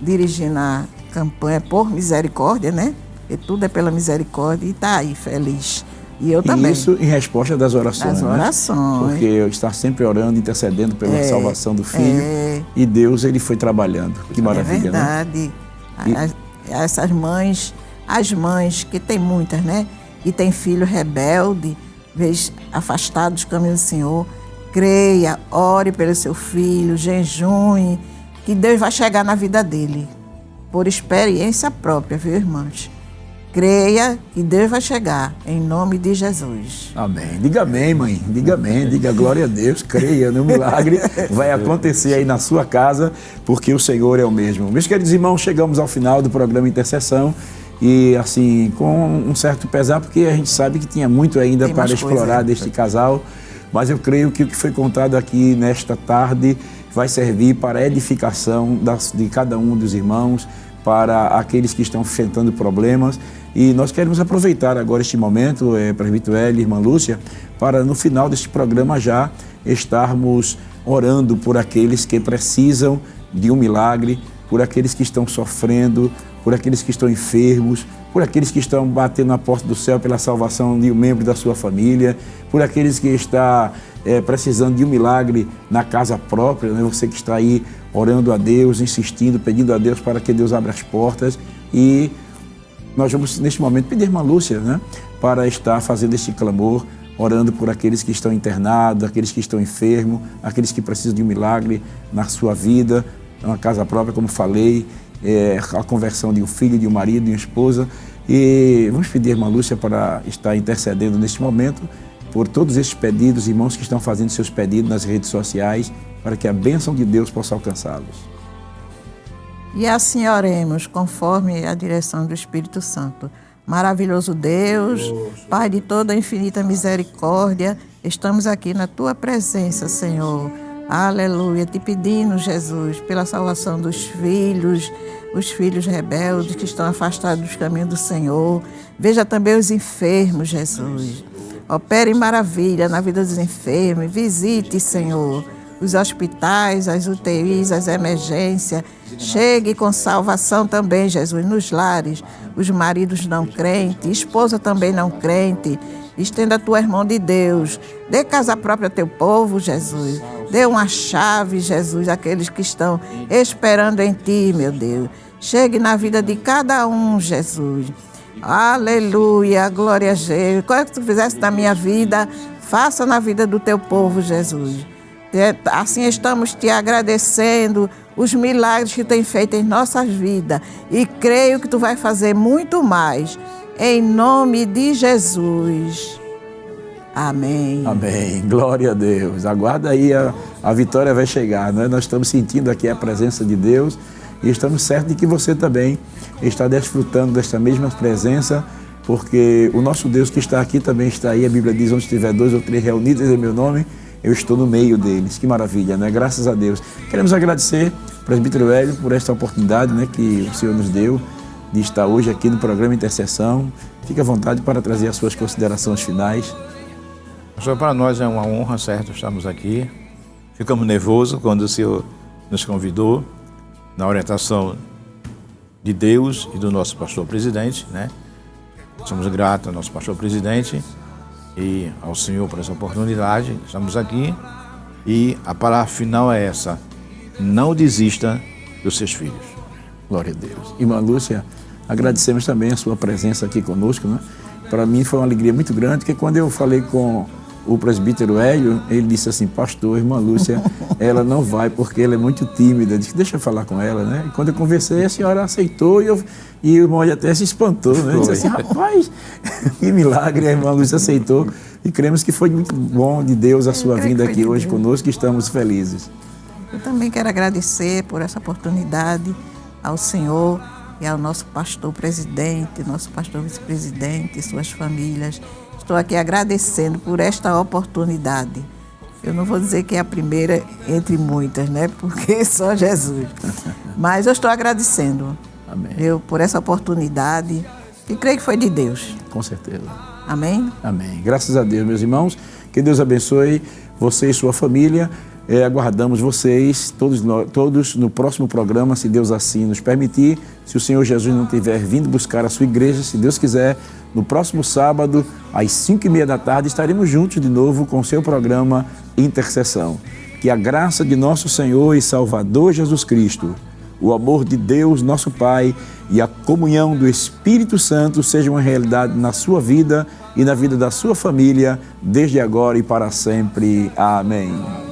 dirigindo a campanha por misericórdia, né? E tudo é pela misericórdia e está aí feliz. E eu também. Isso em resposta das orações. Das orações. Né? Porque eu estar sempre orando, intercedendo pela salvação do filho. E Deus, ele foi trabalhando. Que maravilha, né? É verdade. Essas mães, as mães, que tem muitas, né? E tem filho rebelde, vez afastado dos caminhos do Senhor. Creia, ore pelo seu filho, jejune, que Deus vai chegar na vida dele. Por experiência própria, viu, irmãos? Creia que Deus vai chegar, em nome de Jesus. Amém. Diga amém, mãe. Diga amém. Diga glória a Deus. Creia no milagre. Vai acontecer aí na sua casa, porque o Senhor é o mesmo. Meus queridos irmãos, chegamos ao final do programa Intercessão. E assim, com um certo pesar, porque a gente sabe que tinha muito ainda para explorar deste casal. Mas eu creio que o que foi contado aqui nesta tarde vai servir para a edificação de cada um dos irmãos, para aqueles que estão enfrentando problemas. E nós queremos aproveitar agora este momento, presbítero Hélio e irmã Lúcia, para no final deste programa já estarmos orando por aqueles que precisam de um milagre, por aqueles que estão sofrendo, por aqueles que estão enfermos, por aqueles que estão batendo na porta do céu pela salvação de um membro da sua família, por aqueles que estão precisando de um milagre na casa própria, né? Você que está aí orando a Deus, insistindo, pedindo a Deus para que Deus abra as portas. E nós vamos, neste momento, pedir a irmã Lúcia, né, para estar fazendo este clamor, orando por aqueles que estão internados, aqueles que estão enfermos, aqueles que precisam de um milagre na sua vida, na casa própria, como falei, a conversão de um filho, de um marido, de uma esposa. E vamos pedir a irmã Lúcia para estar intercedendo neste momento por todos esses pedidos, irmãos que estão fazendo seus pedidos nas redes sociais, para que a bênção de Deus possa alcançá-los. E assim oremos, conforme a direção do Espírito Santo. Maravilhoso Deus, Pai de toda a infinita misericórdia, estamos aqui na Tua presença, Senhor. Aleluia, te pedindo, Jesus, pela salvação dos filhos, os filhos rebeldes que estão afastados dos caminhos do Senhor. Veja também os enfermos, Jesus. Opere maravilha na vida dos enfermos. Visite, Senhor, os hospitais, as UTIs, as emergências. Chegue com salvação também, Jesus, nos lares. Os maridos não crentes, esposa também não crente. Estenda a tua mão de Deus. Dê casa própria ao teu povo, Jesus. Dê uma chave, Jesus, àqueles que estão esperando em ti, meu Deus. Chegue na vida de cada um, Jesus. Aleluia, glória a Deus. Qual que tu fizesse na minha vida, faça na vida do teu povo, Jesus. Assim estamos te agradecendo os milagres que tem feito em nossas vidas. E creio que tu vai fazer muito mais. Em nome de Jesus. Amém. Amém. Glória a Deus. Aguarda aí, a vitória vai chegar, né? Nós estamos sentindo aqui a presença de Deus e estamos certos de que você também está desfrutando desta mesma presença, porque o nosso Deus que está aqui também está aí. A Bíblia diz, onde estiver 2 ou 3 reunidos em meu nome, eu estou no meio deles. Que maravilha, né? Graças a Deus. Queremos agradecer ao presbítero Hélio por esta oportunidade, né, que o Senhor nos deu de estar hoje aqui no programa Intercessão. Fique à vontade para trazer as suas considerações finais. Pastor, para nós é uma honra, certo? Estamos aqui. Ficamos nervosos quando o Senhor nos convidou, na orientação de Deus e do nosso pastor presidente, né? Somos gratos ao nosso pastor presidente e ao Senhor por essa oportunidade. Estamos aqui e a palavra final é essa: não desista dos seus filhos. Glória a Deus. Irmã Lúcia, agradecemos também a sua presença aqui conosco, né? Para mim foi uma alegria muito grande, porque quando eu falei com o presbítero Hélio, ele disse assim: pastor, irmã Lúcia, ela não vai porque ela é muito tímida. Eu disse: deixa eu falar com ela, né? E quando eu conversei, a senhora aceitou e o irmão até se espantou, né? Ele disse assim: rapaz, que milagre, a irmã Lúcia aceitou. E cremos que foi muito bom de Deus a sua vinda aqui hoje conosco, e estamos felizes. Eu também quero agradecer por essa oportunidade ao Senhor e ao nosso pastor presidente, nosso pastor vice-presidente e suas famílias. Estou aqui agradecendo por esta oportunidade. Eu não vou dizer que é a primeira entre muitas, né? Porque só Jesus. Mas eu estou agradecendo. Amém. Por essa oportunidade, e creio que foi de Deus. Com certeza. Amém? Amém. Graças a Deus, meus irmãos. Que Deus abençoe você e sua família. Aguardamos vocês, todos no próximo programa, se Deus assim nos permitir. Se o Senhor Jesus não tiver vindo buscar a sua igreja, se Deus quiser, no próximo sábado, às 5h30 da tarde, estaremos juntos de novo com o seu programa Intercessão. Que a graça de nosso Senhor e Salvador Jesus Cristo, o amor de Deus, nosso Pai, e a comunhão do Espírito Santo sejam uma realidade na sua vida e na vida da sua família, desde agora e para sempre. Amém.